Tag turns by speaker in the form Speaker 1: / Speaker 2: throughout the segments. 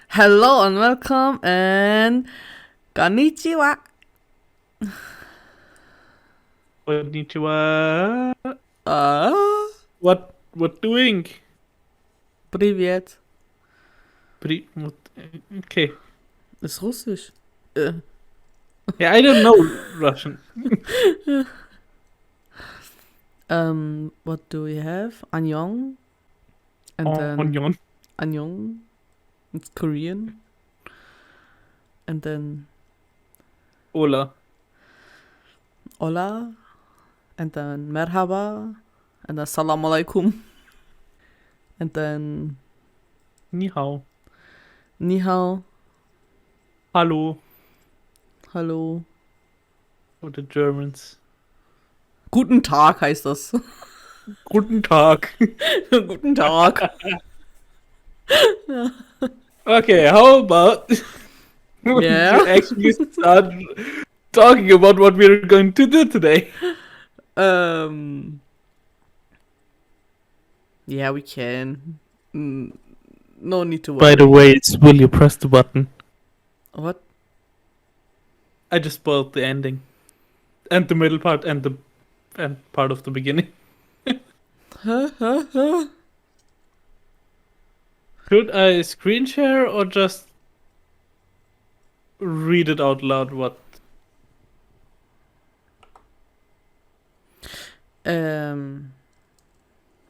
Speaker 1: Hello and welcome and konnichiwa.
Speaker 2: Konnichiwa.
Speaker 1: Uh,
Speaker 2: What doing?
Speaker 1: Привет.
Speaker 2: Okay.
Speaker 1: Ist Russisch.
Speaker 2: Yeah, I don't know Russian.
Speaker 1: What do we have? Annyeong. And then
Speaker 2: Onion.
Speaker 1: Annyeong. It's Korean. And then
Speaker 2: Hola.
Speaker 1: Hola. And then Merhaba. And then Salam Alaikum. And then
Speaker 2: Ni hao.
Speaker 1: Ni hao.
Speaker 2: Hallo.
Speaker 1: Hallo.
Speaker 2: For the Germans.
Speaker 1: Guten Tag heißt das.
Speaker 2: Guten Tag.
Speaker 1: Guten Tag.
Speaker 2: Okay, how about
Speaker 1: Yeah.
Speaker 2: you actually start talking about what we're going to do today?
Speaker 1: Yeah, we can. No need to worry.
Speaker 2: By the way, it's will you press the button?
Speaker 1: What?
Speaker 2: I just spoiled the ending. And the middle part and the end part of the beginning. Should I screen share or just read it out loud? What?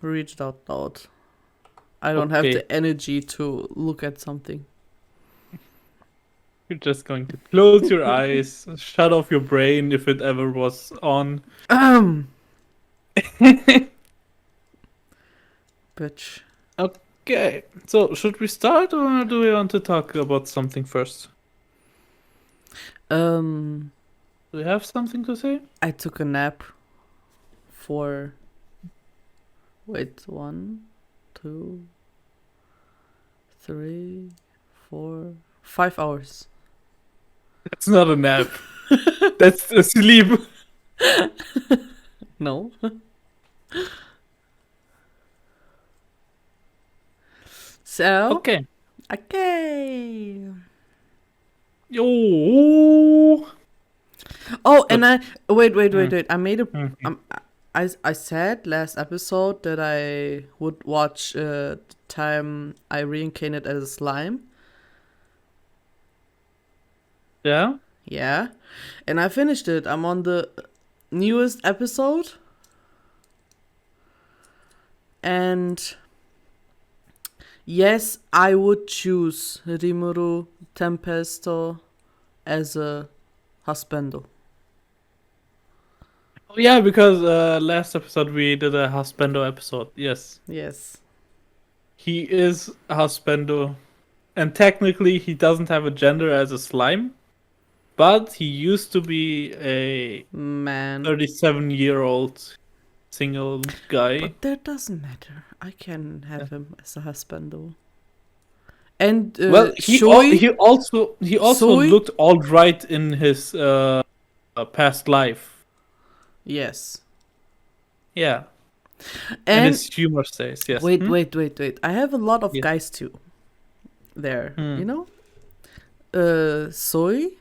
Speaker 1: Read it out loud. I don't have
Speaker 2: Okay.
Speaker 1: the energy to look at something.
Speaker 2: You're just going to close your eyes, shut off your brain if it ever was on.
Speaker 1: Bitch.
Speaker 2: Okay, so should we start or do we want to talk about something first? Do you have something to say?
Speaker 1: I took a nap for. Wait, 1, 2, 3, 4, 5 hours.
Speaker 2: That's not a nap. That's a sleep.
Speaker 1: No. So.
Speaker 2: Okay. Yo.
Speaker 1: Oh, and I wait. I made a.
Speaker 2: Mhm.
Speaker 1: I said last episode that I would watch the time I reincarnated as a slime.
Speaker 2: Yeah.
Speaker 1: Yeah, and I finished it. I'm on the newest episode, and yes, I would choose Rimuru Tempesto as a husbando.
Speaker 2: Oh, yeah, because last episode we did a husbando episode. Yes.
Speaker 1: Yes.
Speaker 2: He is a husbando. And technically he doesn't have a gender as a slime. But he used to be a
Speaker 1: Man.
Speaker 2: 37-year-old single guy.
Speaker 1: But that doesn't matter. I can have him as a husbando. And
Speaker 2: Well, he also
Speaker 1: Soi?
Speaker 2: looked all right in his past life.
Speaker 1: Yes.
Speaker 2: Yeah.
Speaker 1: And
Speaker 2: his humor stays, yes.
Speaker 1: wait. I have a lot of
Speaker 2: Yes.
Speaker 1: guys too. There,
Speaker 2: Hmm.
Speaker 1: you know? Soy,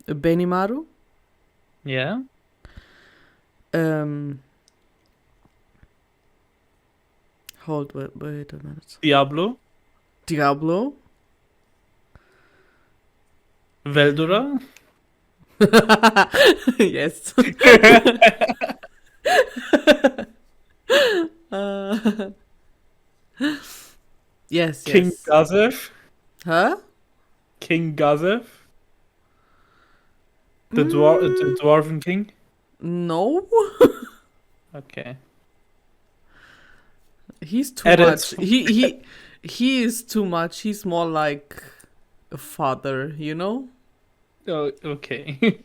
Speaker 1: Benimaru,
Speaker 2: Yeah.
Speaker 1: wait a minute.
Speaker 2: Diablo.
Speaker 1: Diablo.
Speaker 2: Veldora.
Speaker 1: Yes. Yes.
Speaker 2: King Gazef.
Speaker 1: Huh?
Speaker 2: King Gazef. The Dwarven King.
Speaker 1: No.
Speaker 2: Okay.
Speaker 1: He's too
Speaker 2: Edit.
Speaker 1: much. He is too much. He's more like a father, you know?
Speaker 2: Oh, okay.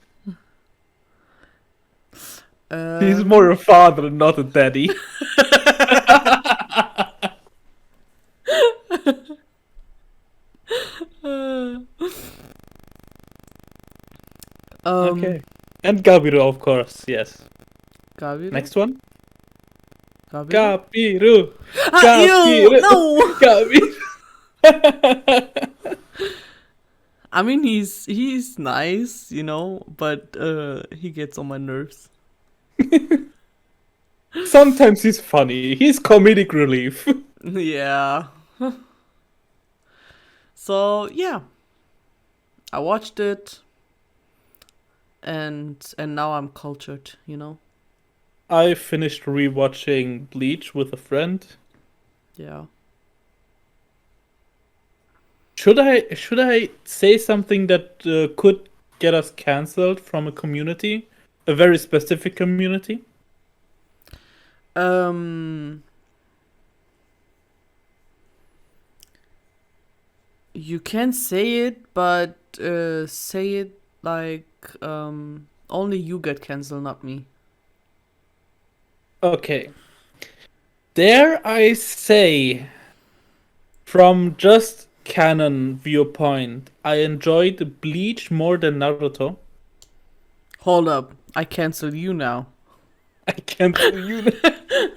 Speaker 1: Um,
Speaker 2: He's more a father, not a daddy. Okay. And Gabiro, of course, yes.
Speaker 1: Gabiro?
Speaker 2: Next one.
Speaker 1: Gabiru?
Speaker 2: Gabiru!
Speaker 1: Ah, ew!
Speaker 2: Gabiru!
Speaker 1: No!
Speaker 2: Gabiru!
Speaker 1: I mean, he's nice, but he gets on my nerves.
Speaker 2: Sometimes he's funny. He's comedic relief.
Speaker 1: Yeah. So yeah, I watched it, and now I'm cultured.
Speaker 2: I finished rewatching Bleach with a friend.
Speaker 1: Yeah.
Speaker 2: Should I say something that could get us cancelled from a community, a very specific community?
Speaker 1: You can say it, but say it like only you get cancelled, not me.
Speaker 2: Okay. Dare I say, from just canon viewpoint, I enjoyed Bleach more than Naruto.
Speaker 1: Hold up, I cancel you now.
Speaker 2: I can't believe it.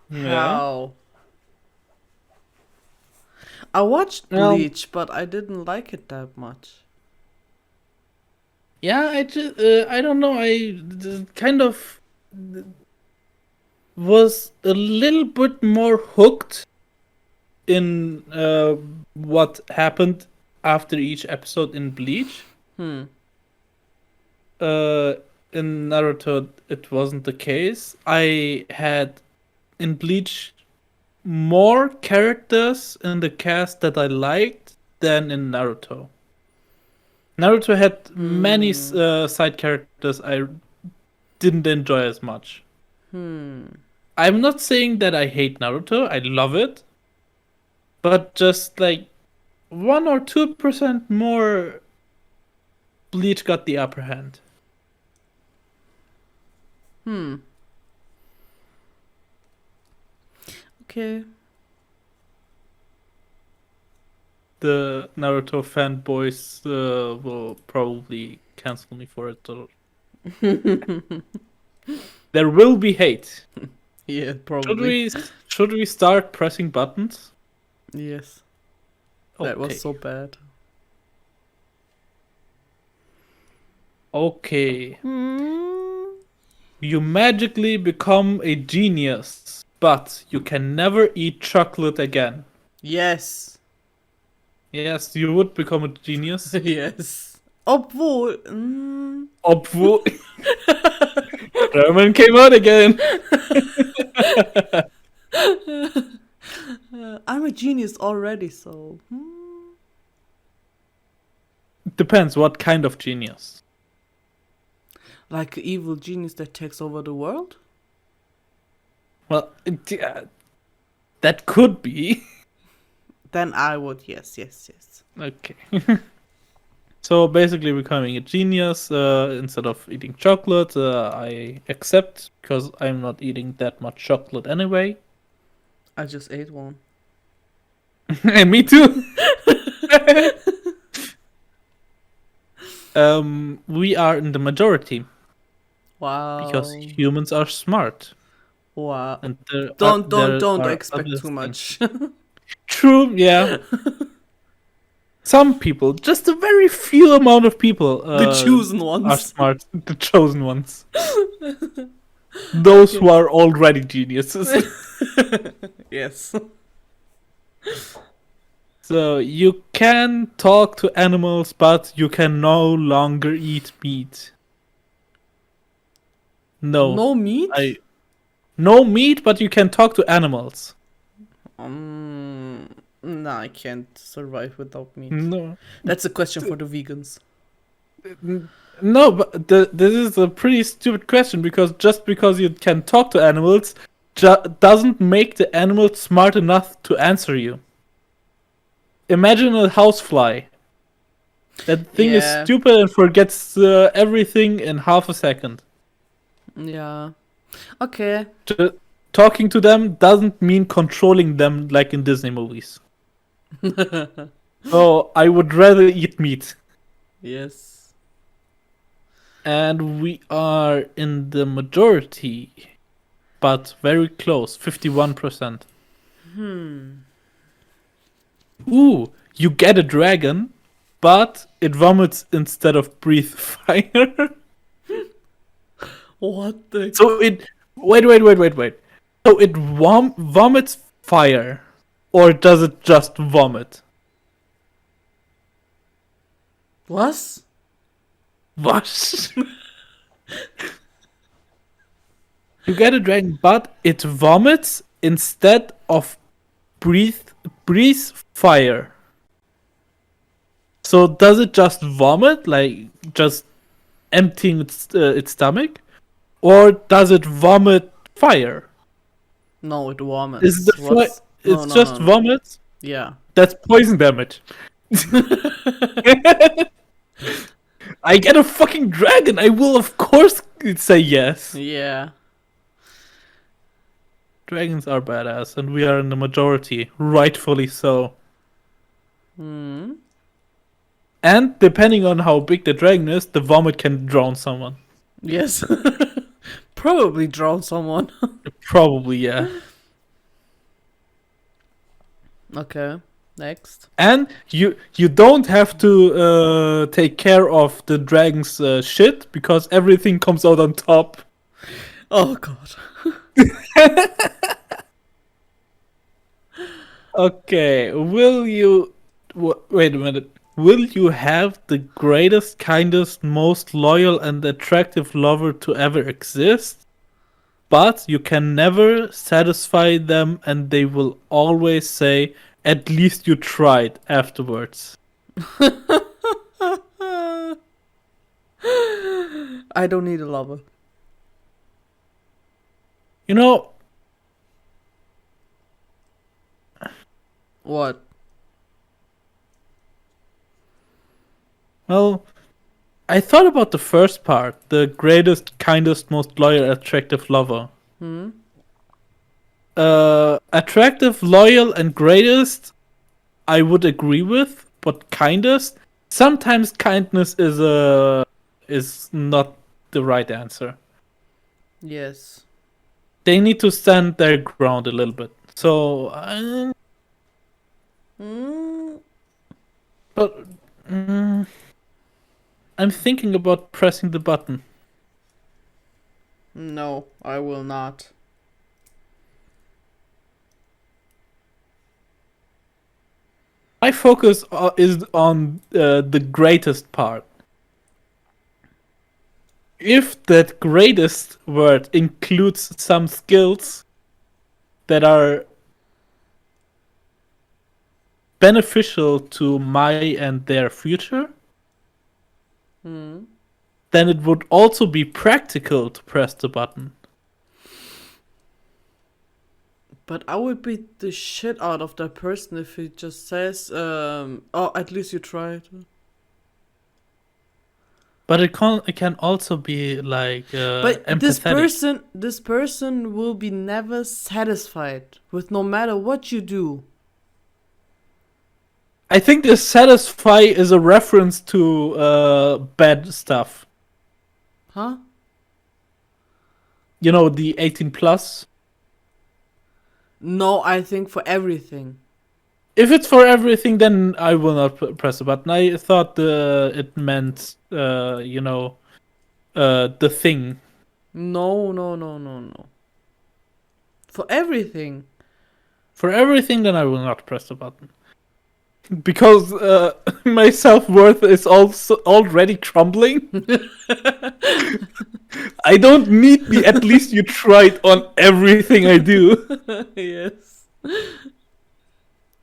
Speaker 2: Yeah.
Speaker 1: How? I watched Bleach, but I didn't like it that much.
Speaker 2: Yeah, I don't know. Kind of was a little bit more hooked in what happened after each episode in Bleach.
Speaker 1: Hmm.
Speaker 2: In Naruto, it wasn't the case. I had in Bleach more characters in the cast that I liked than in Naruto. Naruto had many side characters I didn't enjoy as much. I'm not saying that I hate Naruto. I love it. But just like 1 or 2% more, Bleach got the upper hand.
Speaker 1: Okay.
Speaker 2: The Naruto fanboys will probably cancel me for it. There will be hate.
Speaker 1: Yeah, probably.
Speaker 2: Should we start pressing buttons?
Speaker 1: Yes. That
Speaker 2: Okay.
Speaker 1: was so bad.
Speaker 2: Okay. You magically become a genius, but you can never eat chocolate again.
Speaker 1: Yes.
Speaker 2: Yes, you would become a genius.
Speaker 1: Yes. Obwohl.
Speaker 2: Obwohl. German came out again.
Speaker 1: I'm a genius already, so.
Speaker 2: Depends what kind of genius.
Speaker 1: Like an evil genius that takes over the world?
Speaker 2: Well, that could be.
Speaker 1: Then I would, yes.
Speaker 2: Okay. So basically becoming a genius instead of eating chocolate, I accept because I'm not eating that much chocolate anyway.
Speaker 1: I just ate one.
Speaker 2: And me too. We are in the majority
Speaker 1: Wow.
Speaker 2: because humans are smart.
Speaker 1: Wow.
Speaker 2: And
Speaker 1: Don't expect too much.
Speaker 2: True, yeah. Some people, just a very few amount of people,
Speaker 1: The chosen ones
Speaker 2: are smart. The chosen ones. Those who are already geniuses.
Speaker 1: Yes.
Speaker 2: So you can talk to animals, but you can no longer eat meat. No.
Speaker 1: No meat?
Speaker 2: No meat, but you can talk to animals.
Speaker 1: No, I can't survive without meat.
Speaker 2: No.
Speaker 1: That's a question for the vegans.
Speaker 2: No, but this is a pretty stupid question because just because you can talk to animals doesn't make the animal smart enough to answer you. Imagine a housefly. That thing is stupid and forgets everything in half a second.
Speaker 1: Yeah. Okay.
Speaker 2: Talking to them doesn't mean controlling them like in Disney movies. So I would rather eat meat.
Speaker 1: Yes.
Speaker 2: And we are in the majority, but very close, 51%. Ooh, you get a dragon, but it vomits instead of breathe fire.
Speaker 1: What the?
Speaker 2: So it wait. So it vomits fire, or does it just vomit?
Speaker 1: What?
Speaker 2: What? You get a dragon, but it vomits instead of breathe fire. So does it just vomit, like just emptying its stomach, or does it vomit fire?
Speaker 1: No, it vomits.
Speaker 2: Is the
Speaker 1: What's? No,
Speaker 2: it's
Speaker 1: no,
Speaker 2: just
Speaker 1: no, no.
Speaker 2: vomit?
Speaker 1: Yeah.
Speaker 2: That's poison damage. I get a fucking dragon. I will of course say yes.
Speaker 1: Yeah.
Speaker 2: Dragons are badass, and we are in the majority, rightfully so.
Speaker 1: Hmm.
Speaker 2: And depending on how big the dragon is, the vomit can drown someone.
Speaker 1: Yes. Probably drown someone.
Speaker 2: Probably, yeah.
Speaker 1: Okay. Next.
Speaker 2: And you don't have to take care of the dragon's shit, because everything comes out on top.
Speaker 1: Oh god.
Speaker 2: Okay, will you... wait a minute. Will you have the greatest, kindest, most loyal and attractive lover to ever exist? But you can never satisfy them, and they will always say, at least you tried afterwards.
Speaker 1: I don't need a lover.
Speaker 2: You know,
Speaker 1: What?
Speaker 2: well, I thought about the first part, the greatest, kindest, most loyal, attractive lover.
Speaker 1: Hmm?
Speaker 2: Attractive, loyal, and greatest, I would agree with, but kindest, sometimes kindness is not the right answer.
Speaker 1: Yes.
Speaker 2: They need to stand their ground a little bit. So,
Speaker 1: Hmm?
Speaker 2: but I'm thinking about pressing the button.
Speaker 1: No, I will not.
Speaker 2: My focus is on the greatest part. If that greatest word includes some skills that are beneficial to my and their future,
Speaker 1: Hmm?
Speaker 2: then it would also be practical to press the button.
Speaker 1: But I would beat the shit out of that person if he just says, oh, at least you tried.
Speaker 2: But it can also be like
Speaker 1: But
Speaker 2: empathetic.
Speaker 1: this person will be never satisfied with no matter what you do.
Speaker 2: I think the satisfy is a reference to bad stuff.
Speaker 1: Huh?
Speaker 2: You know, the 18 plus.
Speaker 1: No, I think for everything.
Speaker 2: If it's for everything, then I will not press the button. I thought it meant, the thing.
Speaker 1: No, no, no, no, no. For everything.
Speaker 2: For everything, then I will not press the button. Because my self-worth is also already crumbling. I don't need the at least you tried on everything I do.
Speaker 1: Yes.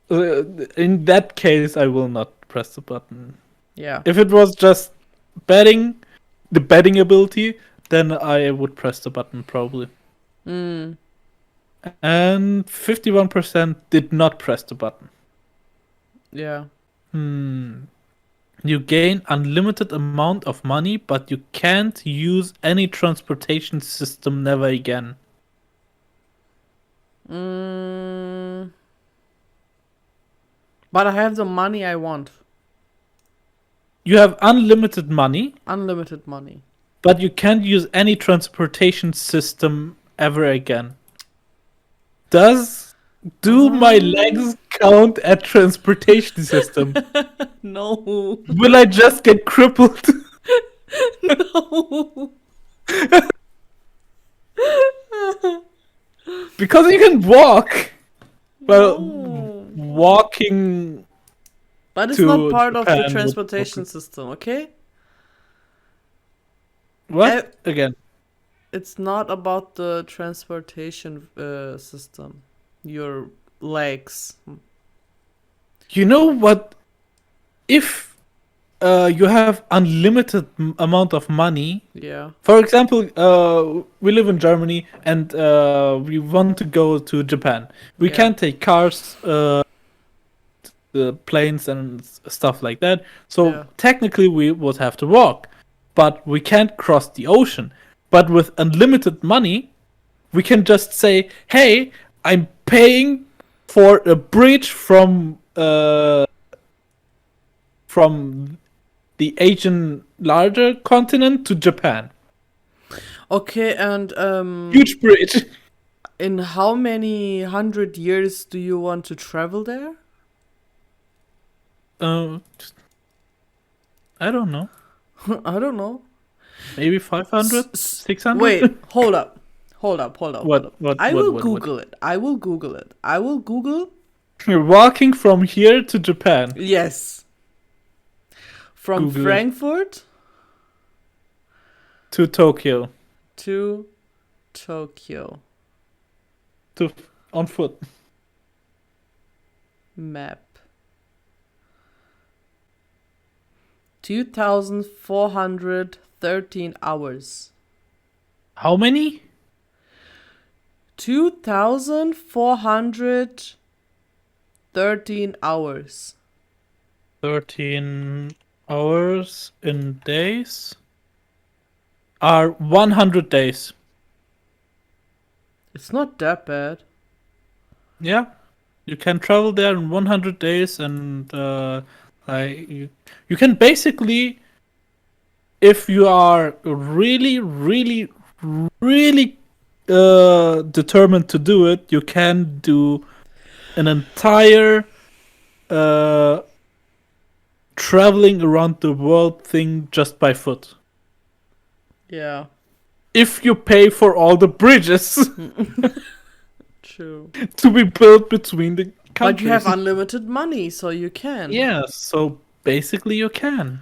Speaker 2: In that case, I will not press the button.
Speaker 1: Yeah.
Speaker 2: If it was just betting, the betting ability, then I would press the button probably.
Speaker 1: Mm.
Speaker 2: And 51% did not press the button.
Speaker 1: Yeah.
Speaker 2: You gain unlimited amount of money, but you can't use any transportation system never again.
Speaker 1: Mm. But I have the money I want.
Speaker 2: You have unlimited money,
Speaker 1: Unlimited money.
Speaker 2: but you can't use any transportation system ever again. Do my legs count as transportation system?
Speaker 1: No.
Speaker 2: Will I just get crippled?
Speaker 1: No.
Speaker 2: Because you can walk. Well,
Speaker 1: No.
Speaker 2: walking
Speaker 1: But it's not
Speaker 2: to
Speaker 1: part of the
Speaker 2: Japan
Speaker 1: transportation system, okay?
Speaker 2: What? Again.
Speaker 1: It's not about the transportation system. Your legs.
Speaker 2: You know what? If you have unlimited amount of money,
Speaker 1: Yeah.
Speaker 2: for example, we live in Germany and we want to go to Japan. We
Speaker 1: Yeah.
Speaker 2: can't take cars, the planes and stuff like that. So
Speaker 1: Yeah.
Speaker 2: technically we would have to walk, but we can't cross the ocean. But with unlimited money, we can just say, "Hey, I'm paying for a bridge from the Asian larger continent to Japan.
Speaker 1: Okay, and
Speaker 2: Huge bridge."
Speaker 1: in how many 100 years do you want to travel there?
Speaker 2: I don't know.
Speaker 1: I don't know.
Speaker 2: Maybe 500, 600.
Speaker 1: Wait, hold up. Hold up.
Speaker 2: What?
Speaker 1: I will Google it. I will Google.
Speaker 2: You're walking from here to Japan.
Speaker 1: Yes. From
Speaker 2: Google it.
Speaker 1: Frankfurt
Speaker 2: To Tokyo.
Speaker 1: to Tokyo.
Speaker 2: On foot.
Speaker 1: Map. 2,413 hours.
Speaker 2: How many?
Speaker 1: 2,413 hours.
Speaker 2: 13 hours in days are 100 days.
Speaker 1: It's not that bad.
Speaker 2: Yeah. You can travel there in 100 days and you can basically, if you are really, really, really determined to do it, you can do an entire traveling around the world thing just by foot.
Speaker 1: Yeah.
Speaker 2: If you pay for all the bridges
Speaker 1: True.
Speaker 2: to be built between the countries.
Speaker 1: But you have unlimited money, so you can.
Speaker 2: Yeah, so basically you can.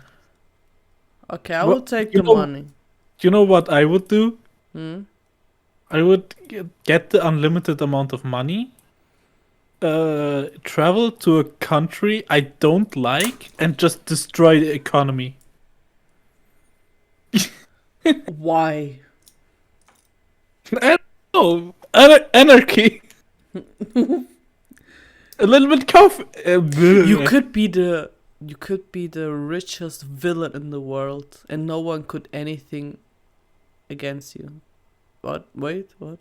Speaker 1: Okay, I will take
Speaker 2: you
Speaker 1: the
Speaker 2: know-
Speaker 1: money.
Speaker 2: You know what I would do?
Speaker 1: Hmm?
Speaker 2: I would get the unlimited amount of money, travel to a country I don't like, and just destroy the economy.
Speaker 1: Why?
Speaker 2: I don't know. Anarchy. A little bit
Speaker 1: You could be the richest villain in the world, and no one could anything against you. What? Wait, what?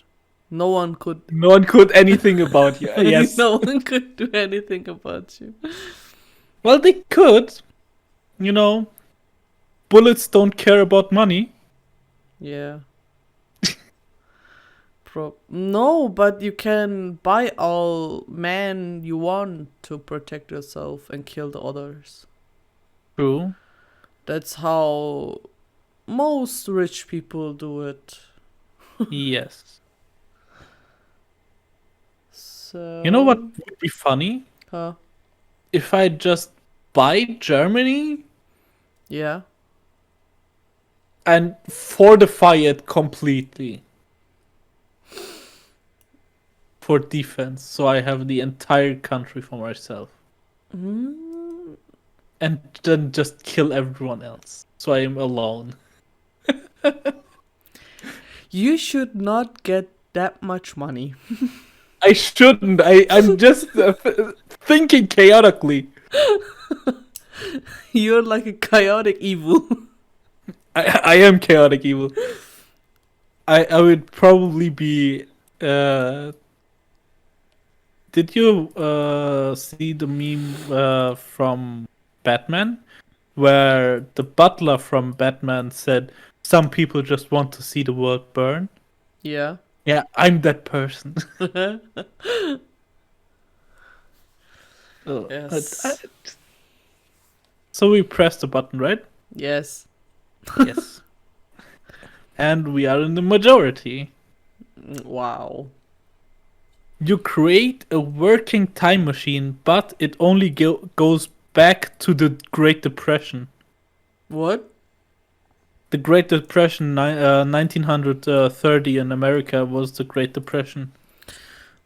Speaker 1: No one could.
Speaker 2: No one could anything about you. Yes.
Speaker 1: No one could do anything about you.
Speaker 2: Well, they could. You know, bullets don't care about money.
Speaker 1: Yeah. No, but you can buy all man you want to protect yourself and kill the others.
Speaker 2: True.
Speaker 1: That's how most rich people do it.
Speaker 2: Yes.
Speaker 1: So.
Speaker 2: You know what would be funny?
Speaker 1: Huh?
Speaker 2: If I just buy Germany
Speaker 1: Yeah.
Speaker 2: and fortify it completely for defense, so I have the entire country for myself,
Speaker 1: Mm,
Speaker 2: and then just kill everyone else, so I am alone.
Speaker 1: you should not get that much money.
Speaker 2: I shouldn't. I'm just thinking chaotically.
Speaker 1: You're like a chaotic evil.
Speaker 2: I am chaotic evil. I would probably be. Did you see the meme from Batman, where the butler from Batman said, some people just want to see the world burn.
Speaker 1: Yeah.
Speaker 2: Yeah, I'm that person. Uh, I-
Speaker 1: Yes.
Speaker 2: so we press the button, right?
Speaker 1: Yes.
Speaker 2: Yes. And we are in the majority.
Speaker 1: Wow.
Speaker 2: You create a working time machine, but it only goes back to the Great Depression.
Speaker 1: What?
Speaker 2: The Great Depression, 1930 in America was the Great Depression.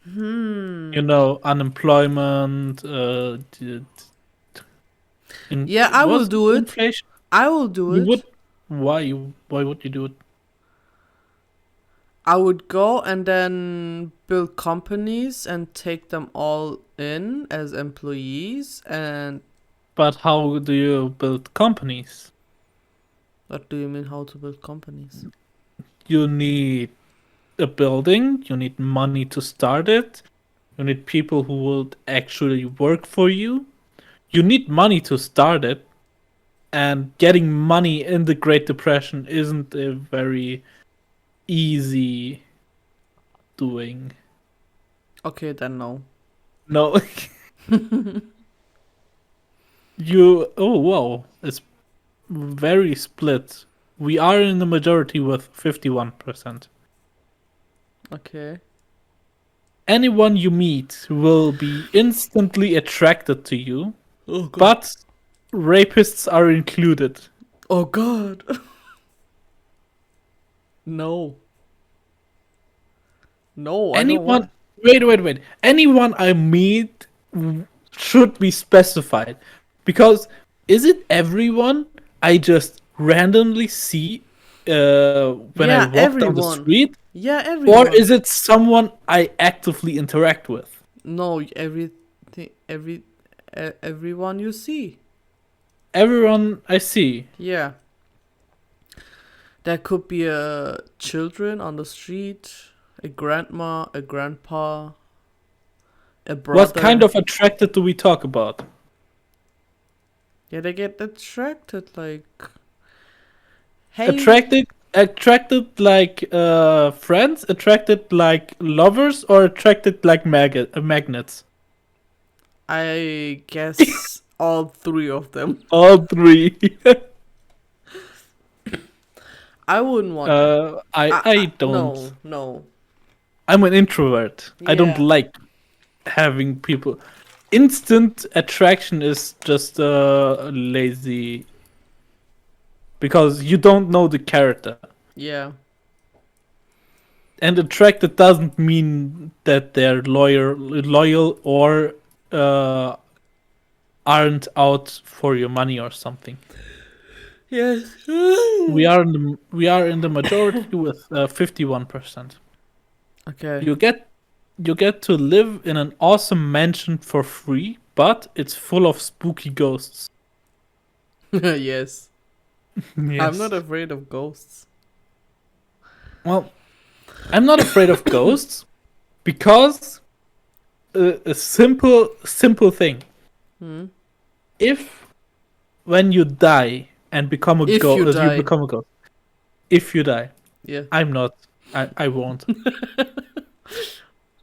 Speaker 2: You know, unemployment,
Speaker 1: Yeah, I will
Speaker 2: was
Speaker 1: do
Speaker 2: it
Speaker 1: it.
Speaker 2: inflation?
Speaker 1: I will do
Speaker 2: You
Speaker 1: it.
Speaker 2: would? Why would you do it?
Speaker 1: I would go and then build companies and take them all in as employees. And
Speaker 2: But how do you build companies?
Speaker 1: what do you mean, how to build companies?
Speaker 2: You need a building, you need money to start it, you need people who would actually work for you. You need money to start it, and getting money in the Great Depression isn't a very easy doing.
Speaker 1: Okay, then no.
Speaker 2: No. You. Oh, wow. It's very split. We are in the majority with 51%.
Speaker 1: Okay.
Speaker 2: Anyone you meet will be instantly attracted to you,
Speaker 1: Oh god.
Speaker 2: but rapists are included.
Speaker 1: Oh god. No. No, I don't want.
Speaker 2: Anyone. Wait. Anyone I meet should be specified. Because is it everyone I just randomly see when I
Speaker 1: Yeah,
Speaker 2: walk down the
Speaker 1: everyone.
Speaker 2: street?
Speaker 1: Yeah,
Speaker 2: Or
Speaker 1: everyone.
Speaker 2: is it someone I actively interact with?
Speaker 1: No, everyone you see.
Speaker 2: Everyone I see.
Speaker 1: Yeah. There could be a children on the street, a grandma, a grandpa, a brother.
Speaker 2: What kind of attracted do we talk about?
Speaker 1: Yeah, they get attracted like. Hey.
Speaker 2: Attracted like friends, attracted like lovers, or attracted like magnets?
Speaker 1: I guess all three of them.
Speaker 2: All three.
Speaker 1: I wouldn't want that.
Speaker 2: I don't.
Speaker 1: No.
Speaker 2: I'm an introvert. I don't
Speaker 1: Yeah.
Speaker 2: like having people. Instant attraction is just lazy because you don't know the character.
Speaker 1: Yeah.
Speaker 2: And attracted doesn't mean that they're loyal or uh, aren't out for your money or something.
Speaker 1: Yes.
Speaker 2: We are in the majority with 51%.
Speaker 1: Okay.
Speaker 2: You get to live in an awesome mansion for free, but it's full of spooky ghosts.
Speaker 1: Yes.
Speaker 2: Yes.
Speaker 1: I'm not afraid of ghosts.
Speaker 2: Well, I'm not afraid of ghosts because a simple thing.
Speaker 1: Hmm?
Speaker 2: If when you die and become a
Speaker 1: If
Speaker 2: ghost,
Speaker 1: you die.
Speaker 2: you become a ghost. If you die,
Speaker 1: Yeah.
Speaker 2: I'm not. I won't.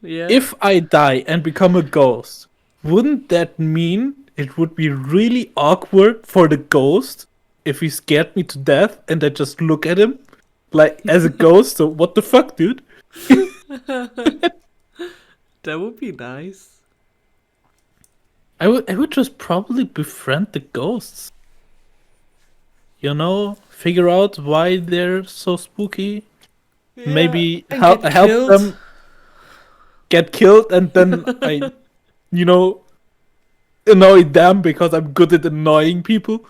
Speaker 1: Yeah.
Speaker 2: If I die and become a ghost, wouldn't that mean it would be really awkward for the ghost if he scared me to death and I just look at him like as a ghost? So what the fuck, dude?
Speaker 1: That would be nice.
Speaker 2: I would just probably befriend the ghosts. You know, figure out why they're so spooky.
Speaker 1: Yeah,
Speaker 2: Maybe
Speaker 1: and
Speaker 2: help
Speaker 1: get killed.
Speaker 2: them get killed, and then I, annoy them because I'm good at annoying people.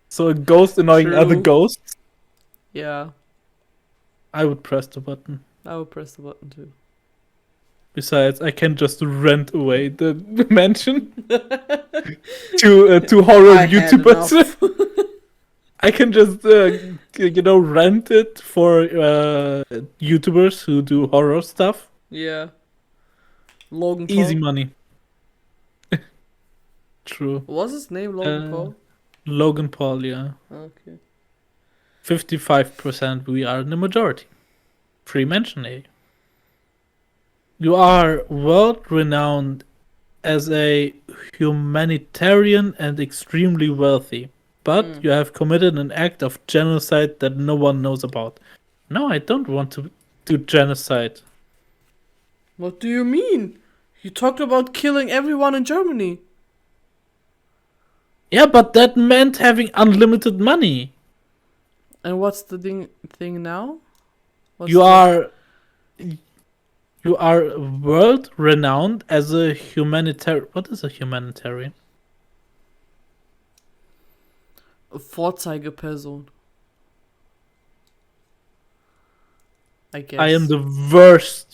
Speaker 2: So a ghost annoying other
Speaker 1: True.
Speaker 2: ghosts.
Speaker 1: Yeah,
Speaker 2: I would press the button.
Speaker 1: I would press the button too.
Speaker 2: Besides, I can just rent away the mansion to horror
Speaker 1: I had
Speaker 2: YouTubers.
Speaker 1: enough.
Speaker 2: I can just rent it for YouTubers who do horror stuff.
Speaker 1: Yeah. Logan Paul.
Speaker 2: Easy money. True.
Speaker 1: What's his name? Logan Paul?
Speaker 2: Logan Paul, yeah.
Speaker 1: Okay.
Speaker 2: 55% we are in the majority. Free mention A. You are world renowned as a humanitarian and extremely wealthy, but you have committed an act of genocide that no one knows about. No, I don't want to do genocide.
Speaker 1: What do you mean? You talked about killing everyone in Germany.
Speaker 2: Yeah, but that meant having unlimited money.
Speaker 1: And what's the thing now?
Speaker 2: You are world renowned as a humanitarian. What is a humanitarian?
Speaker 1: Vorzeigeperson. I guess.
Speaker 2: I am the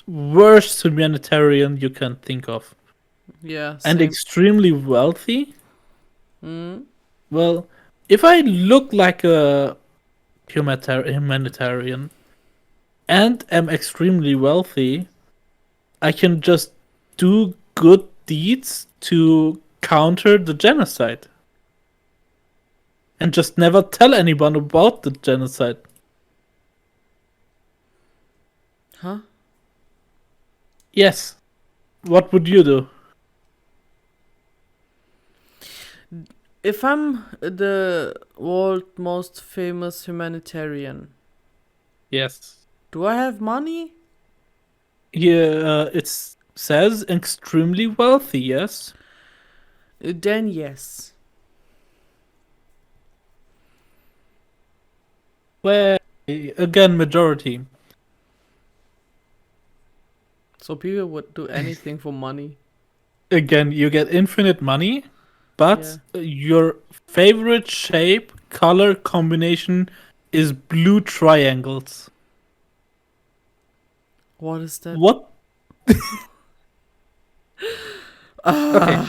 Speaker 2: worst humanitarian you can think of.
Speaker 1: Yeah.
Speaker 2: And
Speaker 1: same.
Speaker 2: extremely wealthy? Well, if I look like a humanitarian and am extremely wealthy, I can just do good deeds to counter the genocide. And just never tell anyone about the genocide.
Speaker 1: Huh?
Speaker 2: Yes. What would you do?
Speaker 1: If I'm the world's most famous humanitarian,
Speaker 2: Yes.
Speaker 1: do I have money?
Speaker 2: Yeah, it says extremely wealthy, yes?
Speaker 1: Then yes.
Speaker 2: Well, again, majority.
Speaker 1: So people would do anything for money.
Speaker 2: Again, you get infinite money, but your favorite shape, color combination is blue triangles.
Speaker 1: What is that?
Speaker 2: What? Okay.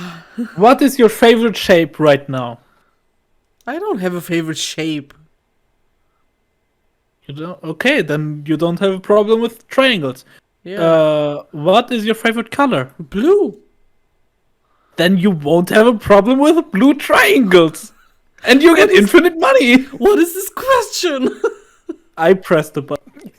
Speaker 2: What is your favorite shape right now?
Speaker 1: I don't have a favorite shape.
Speaker 2: You don't? Okay, then you don't have a problem with triangles.
Speaker 1: Yeah.
Speaker 2: What is your favorite color?
Speaker 1: Blue.
Speaker 2: Then you won't have a problem with blue triangles. And you get infinite money.
Speaker 1: What is this question?
Speaker 2: I pressed the button.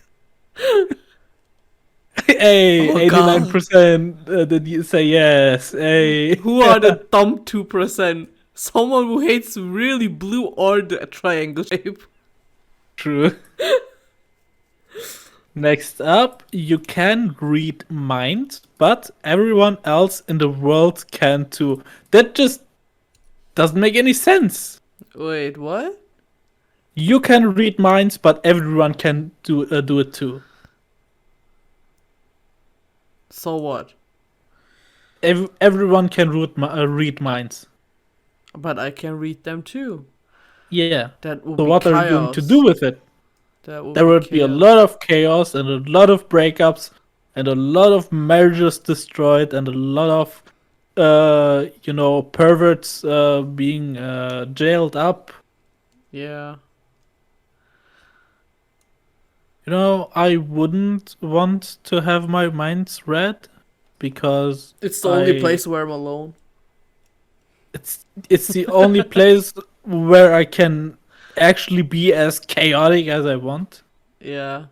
Speaker 2: Hey,
Speaker 1: Oh,
Speaker 2: 89% did you say yes? Hey.
Speaker 1: Who are the dumb 2%? Someone who hates really blue or the triangle shape.
Speaker 2: True. Next up, you can read minds, but everyone else in the world can too. That just doesn't make any sense.
Speaker 1: Wait, what?
Speaker 2: You can read minds, but everyone can do it too.
Speaker 1: So what?
Speaker 2: Everyone can read minds.
Speaker 1: But I can read them too.
Speaker 2: Yeah.
Speaker 1: That would
Speaker 2: So
Speaker 1: be
Speaker 2: what
Speaker 1: chaos.
Speaker 2: are you going to do with it?
Speaker 1: There
Speaker 2: would be a lot of chaos and a lot of breakups and a lot of marriages destroyed and a lot of perverts being jailed up.
Speaker 1: Yeah.
Speaker 2: I wouldn't want to have my minds read because
Speaker 1: It's the only place where I'm alone.
Speaker 2: It's the only place where I can actually be as chaotic as I want.
Speaker 1: Yeah.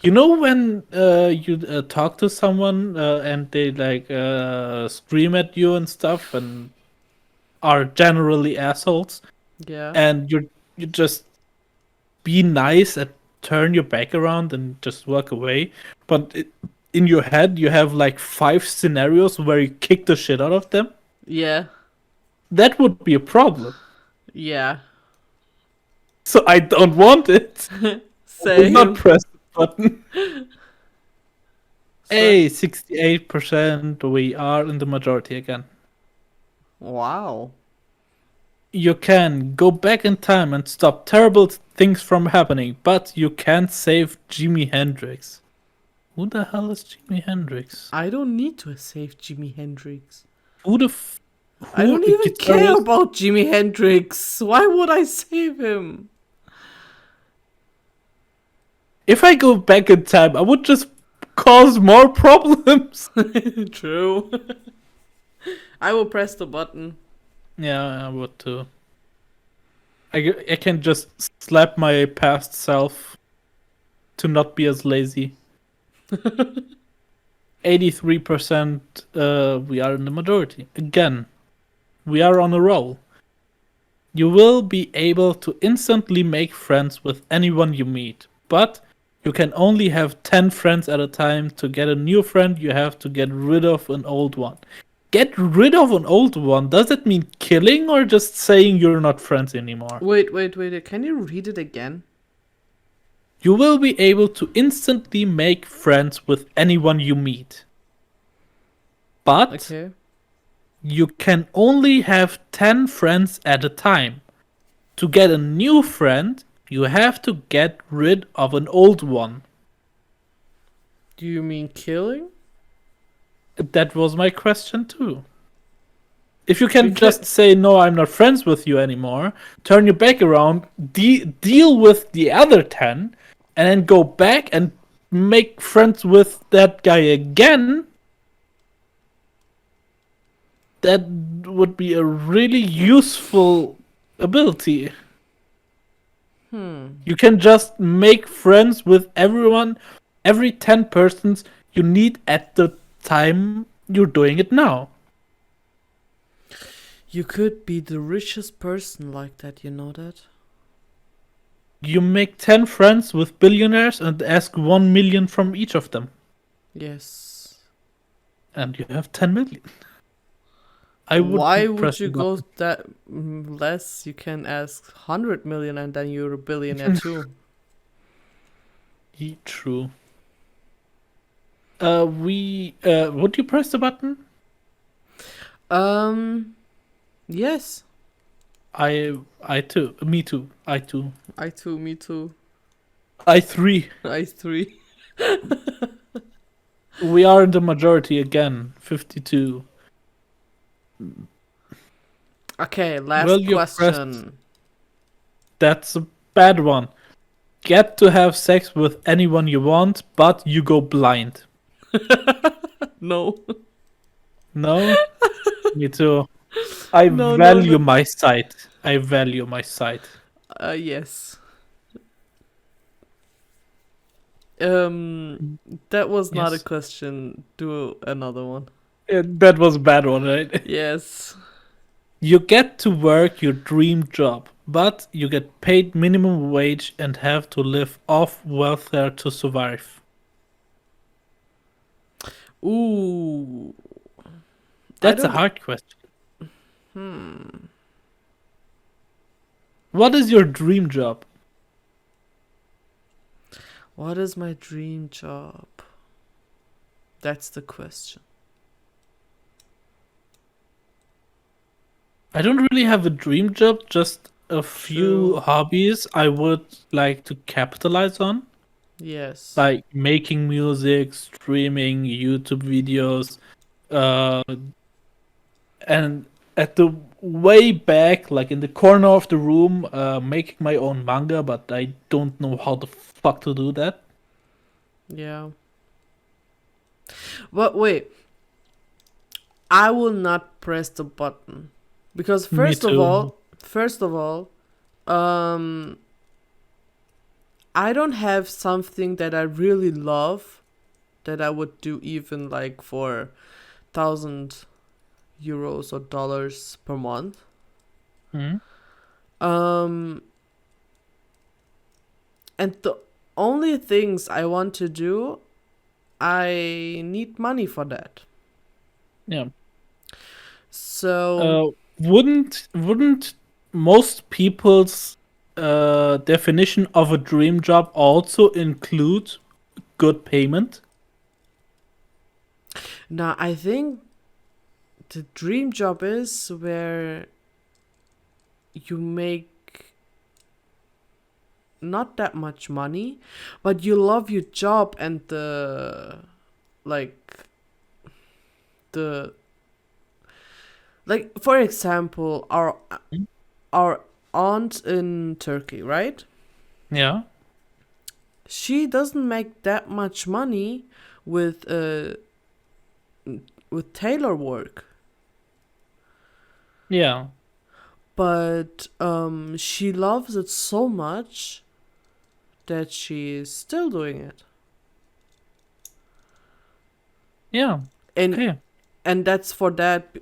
Speaker 2: You know when you talk to someone and they scream at you and stuff and are generally assholes.
Speaker 1: Yeah.
Speaker 2: And you just be nice and turn your back around and just walk away. But in your head you have 5 scenarios where you kick the shit out of them.
Speaker 1: Yeah.
Speaker 2: That would be a problem.
Speaker 1: Yeah.
Speaker 2: So I don't want it.
Speaker 1: Same.
Speaker 2: I will not press the button. Hey, 68%. We are in the majority again.
Speaker 1: Wow.
Speaker 2: You can go back in time and stop terrible things from happening, but you can't save Jimi Hendrix. Who the hell is Jimi Hendrix?
Speaker 1: I don't need to save Jimi Hendrix.
Speaker 2: I
Speaker 1: don't even care about Jimi Hendrix. Why would I save him?
Speaker 2: If I go back in time, I would just cause more problems.
Speaker 1: True. I will press the button.
Speaker 2: Yeah, I would too. I can just slap my past self to not be as lazy. 83%, we are in the majority. Again, we are on a roll. You will be able to instantly make friends with anyone you meet, but you can only have 10 friends at a time. To get a new friend, you have to get rid of an old one. Get rid of an old one? Does that mean killing or just saying you're not friends anymore?
Speaker 1: Wait. Can you read it again?
Speaker 2: You will be able to instantly make friends with anyone you meet. But
Speaker 1: Okay.
Speaker 2: you can only have 10 friends at a time. To get a new friend, you have to get rid of an old one.
Speaker 1: Do you mean killing?
Speaker 2: That was my question too. If you can
Speaker 1: We
Speaker 2: just say, no, I'm not friends with you anymore, turn your back around, deal with the other 10, and then go back and make friends with that guy again, that would be a really useful ability. You can just make friends with everyone, every 10 persons you need at the time you're doing it now.
Speaker 1: You could be the richest person like that, you know that?
Speaker 2: You make 10 friends with billionaires and ask 1 million from each of them.
Speaker 1: Yes.
Speaker 2: And you have 10 million.
Speaker 1: Why would you go that less? You can ask 100 million and then you're a billionaire too.
Speaker 2: True. Would you press the button?
Speaker 1: Yes.
Speaker 2: I too. Me too. I too.
Speaker 1: Me too.
Speaker 2: I 3.
Speaker 1: I 3.
Speaker 2: We are in the majority again. 52.
Speaker 1: Okay, last
Speaker 2: Will you
Speaker 1: question.
Speaker 2: That's a bad one. Get to have sex with anyone you want, but you go blind.
Speaker 1: No.
Speaker 2: No? Me too. I
Speaker 1: No,
Speaker 2: value
Speaker 1: no.
Speaker 2: my sight. I value my sight.
Speaker 1: Yes. That was not a
Speaker 2: Yes.
Speaker 1: question. Do another one.
Speaker 2: That was a bad one, right?
Speaker 1: Yes.
Speaker 2: You get to work your dream job, but you get paid minimum wage and have to live off welfare to survive.
Speaker 1: Ooh.
Speaker 2: That's a hard question. What is your dream job?
Speaker 1: What is my dream job? That's the question.
Speaker 2: I don't really have a dream job, just a few hobbies I would like to capitalize on.
Speaker 1: Yes.
Speaker 2: Like making music, streaming, YouTube videos, and at the way back, like in the corner of the room, making my own manga, but I don't know how the fuck to do that.
Speaker 1: Yeah. But wait. I will not press the button. Because first of all, I don't have something that I really love that I would do even like for 1,000 euros or dollars per month.
Speaker 2: Hmm?
Speaker 1: And the only things I want to do, I need money for that.
Speaker 2: Yeah.
Speaker 1: So
Speaker 2: wouldn't most people's definition of a dream job also include good payment?
Speaker 1: now I think the dream job is where you make not that much money, but you love your job and for example, our aunt in Turkey, right?
Speaker 2: Yeah.
Speaker 1: She doesn't make that much money with tailor work.
Speaker 2: Yeah.
Speaker 1: But she loves it so much that she's still doing it.
Speaker 2: Yeah.
Speaker 1: And
Speaker 2: Okay.
Speaker 1: and that's for that,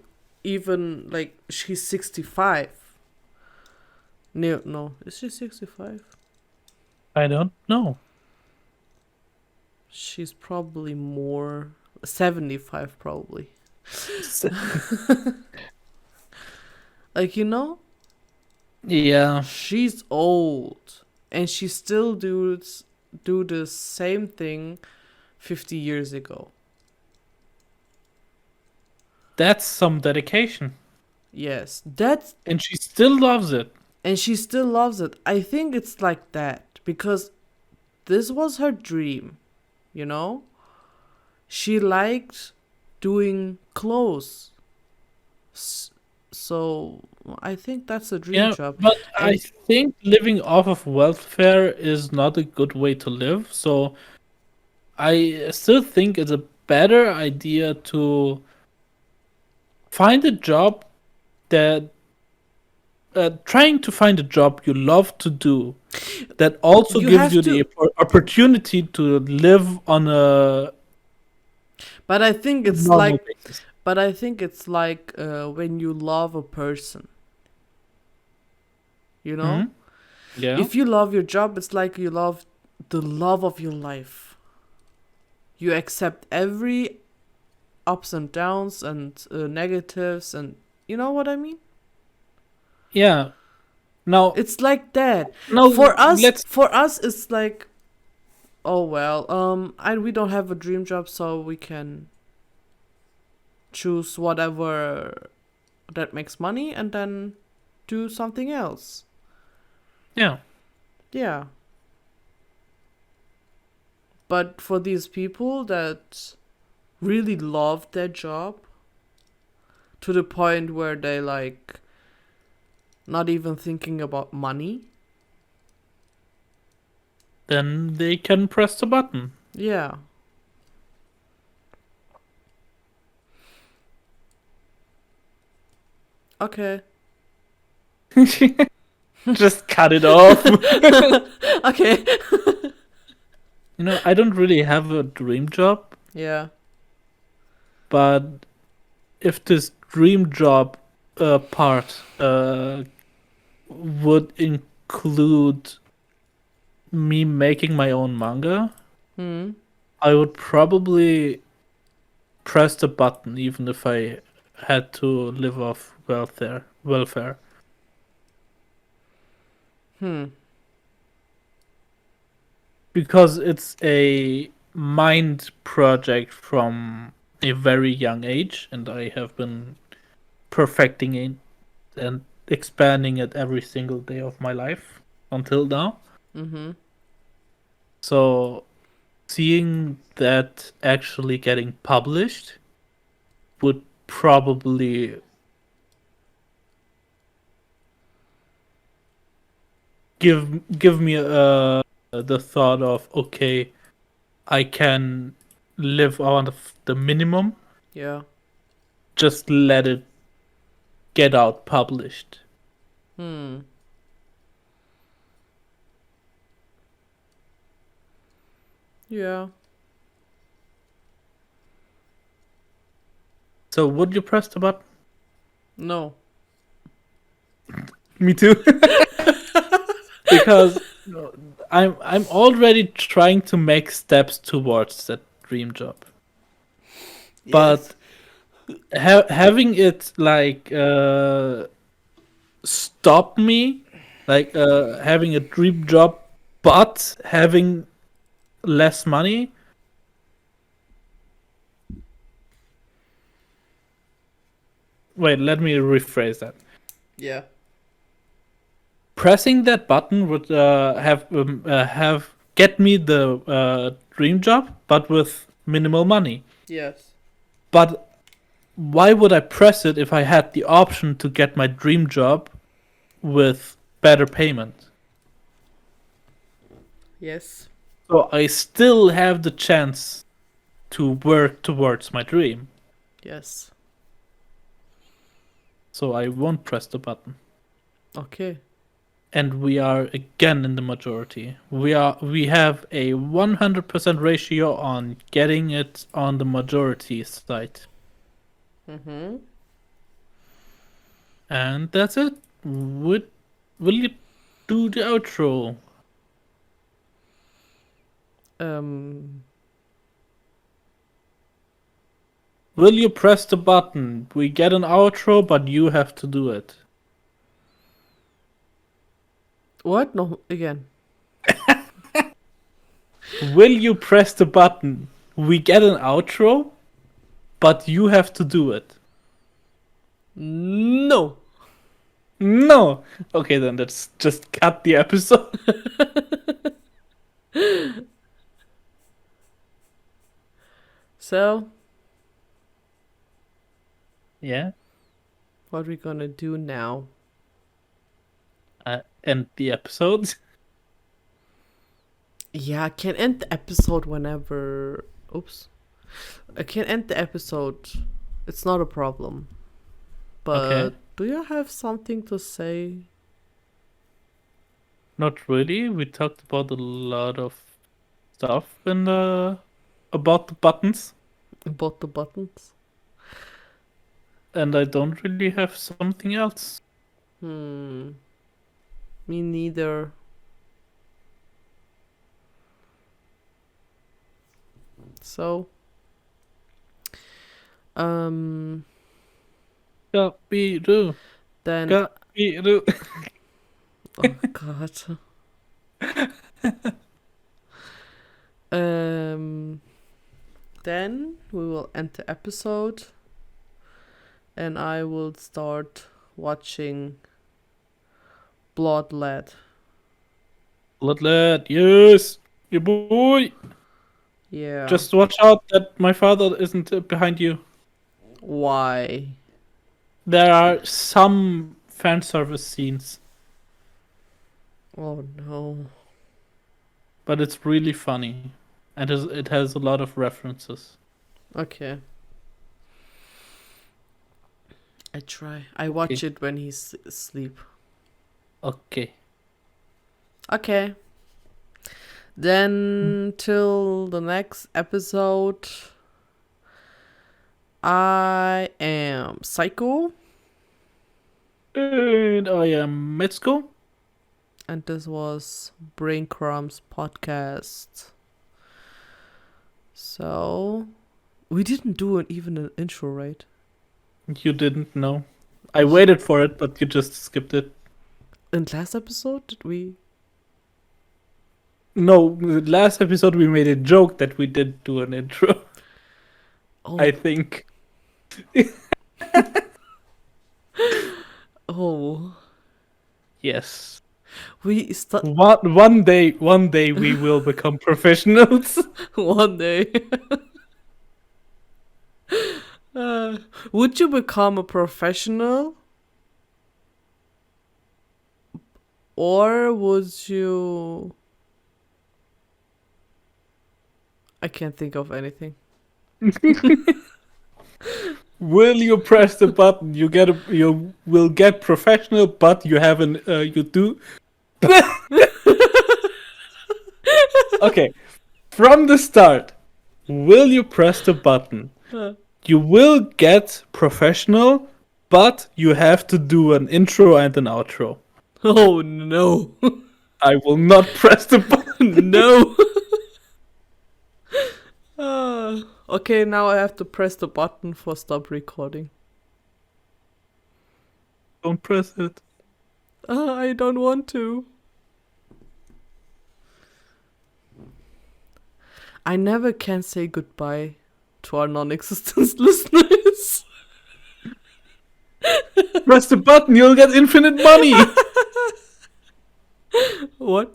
Speaker 1: even like she's 65. No, is she 65?
Speaker 2: I don't know.
Speaker 1: She's probably more 75 probably. Like,
Speaker 2: Yeah.
Speaker 1: she's old and she still do the same thing 50 years ago.
Speaker 2: That's some dedication.
Speaker 1: Yes, that's
Speaker 2: And she still loves it.
Speaker 1: and she still loves it. I think it's like that because this was her dream, you know? She liked doing clothes. So I think that's a dream
Speaker 2: Yeah,
Speaker 1: job.
Speaker 2: but I
Speaker 1: And
Speaker 2: think living off of welfare is not a good way to live. So I still think it's a better idea to find a job that trying to find a job you love to do that also
Speaker 1: you
Speaker 2: gives
Speaker 1: have
Speaker 2: you
Speaker 1: to,
Speaker 2: the opportunity to live on a
Speaker 1: but I think it's
Speaker 2: normal
Speaker 1: like,
Speaker 2: basis.
Speaker 1: when you love a person, you know?
Speaker 2: Hmm. Yeah.
Speaker 1: If you love your job, it's like you love the love of your life. You accept every ups and downs and negatives, and you know what I mean?
Speaker 2: Yeah. Now,
Speaker 1: It's like that.
Speaker 2: now let's.
Speaker 1: For us, it's like, oh well, we don't have a dream job, so we can choose whatever that makes money and then do something else.
Speaker 2: Yeah.
Speaker 1: Yeah. But for these people that really love their job to the point where they like not even thinking about money.
Speaker 2: Then they can press the button.
Speaker 1: Yeah. Okay.
Speaker 2: Just cut it off.
Speaker 1: Okay.
Speaker 2: I don't really have a dream job,
Speaker 1: Yeah.
Speaker 2: but if this dream job part would include me making my own manga,
Speaker 1: Hmm.
Speaker 2: I would probably press the button even if I had to live off welfare.
Speaker 1: Hmm.
Speaker 2: Because it's a mind project from a very young age, and I have been perfecting it and expanding it every single day of my life until now.
Speaker 1: Mm-hmm.
Speaker 2: So seeing that actually getting published would probably give me the thought of, okay, I can live out of the minimum,
Speaker 1: Yeah.
Speaker 2: just let it get out published.
Speaker 1: Hmm. Yeah.
Speaker 2: So would you press the button?
Speaker 1: No.
Speaker 2: Me too. Because I'm already trying to make steps towards that dream job.
Speaker 1: Yes.
Speaker 2: But having it like stop me, like having a dream job but having less money. Wait, let me rephrase that.
Speaker 1: Yeah.
Speaker 2: Pressing that button would have get me the dream job, but with minimal money.
Speaker 1: Yes.
Speaker 2: But why would I press it if I had the option to get my dream job with better payment?
Speaker 1: Yes.
Speaker 2: So I still have the chance to work towards my dream.
Speaker 1: Yes.
Speaker 2: So I won't press the button.
Speaker 1: Okay.
Speaker 2: And we are again in the majority. We have a 100% ratio on getting it on the majority side.
Speaker 1: Mm-hmm.
Speaker 2: And that's it. Will you do the outro?
Speaker 1: Um.
Speaker 2: Will you press the button? We get an outro, but you have to do it.
Speaker 1: What? No, again.
Speaker 2: Will you press the button? We get an outro, but you have to do it.
Speaker 1: No.
Speaker 2: No. Okay, then let's just cut the episode.
Speaker 1: So,
Speaker 2: Yeah.
Speaker 1: what we gonna do now?
Speaker 2: End the episode.
Speaker 1: Yeah, I can end the episode whenever. Oops. I can end the episode. It's not a problem. But
Speaker 2: Okay.
Speaker 1: do you have something to say?
Speaker 2: Not really. We talked about a lot of stuff in the about the buttons,
Speaker 1: About the buttons?
Speaker 2: and I don't really have something else.
Speaker 1: Me neither. So,
Speaker 2: Gabiru,
Speaker 1: then.
Speaker 2: Gabiru.
Speaker 1: Oh, God. Then we will end the episode, and I will start watching Bloodlet.
Speaker 2: Bloodlet, yes, your boy.
Speaker 1: Yeah.
Speaker 2: Just watch out that my father isn't behind you.
Speaker 1: Why?
Speaker 2: There are some fan service scenes,
Speaker 1: Oh no.
Speaker 2: but it's really funny, and it has a lot of references.
Speaker 1: Okay. I try. I watch
Speaker 2: Okay.
Speaker 1: it when he's asleep.
Speaker 2: Okay.
Speaker 1: Okay. Then till the next episode, I am SAIKO,
Speaker 2: And I am Metzko.
Speaker 1: and this was Brain Crumbs podcast. So we didn't do even an intro, right?
Speaker 2: You didn't know. I waited for it, but you just skipped it.
Speaker 1: In last episode, did we?
Speaker 2: No, the last episode we made a joke that we did do an intro.
Speaker 1: Oh.
Speaker 2: I think.
Speaker 1: Oh.
Speaker 2: Yes.
Speaker 1: We
Speaker 2: One day we will become professionals.
Speaker 1: one day. Would you become a professional? Or would you... I can't think of anything.
Speaker 2: Will you press the button? You will get professional, but you haven't. You do. Okay, from the start, will you press the button? You will get professional, but you have to do an intro and an outro.
Speaker 1: Oh no.
Speaker 2: I will not press the button.
Speaker 1: No. Okay, now I have to press the button for stop recording.
Speaker 2: Don't press it.
Speaker 1: I don't want to. I never can say goodbye to our non-existent listeners.
Speaker 2: Press the button, you'll get infinite money.
Speaker 1: What?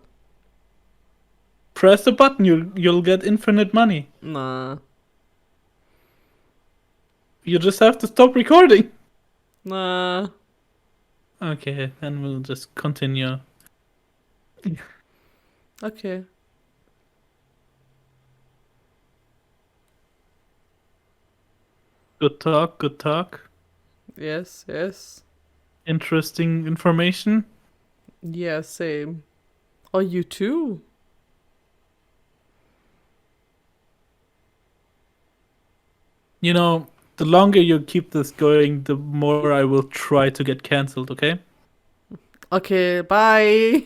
Speaker 2: Press the button, you'll get infinite money.
Speaker 1: Nah.
Speaker 2: You just have to stop recording.
Speaker 1: Nah.
Speaker 2: Okay, then we'll just continue.
Speaker 1: Okay.
Speaker 2: Good talk, good talk.
Speaker 1: Yes, yes.
Speaker 2: Interesting information.
Speaker 1: Yeah, same. Oh, you too?
Speaker 2: You know, the longer you keep this going, the more I will try to get cancelled, okay?
Speaker 1: Okay, bye.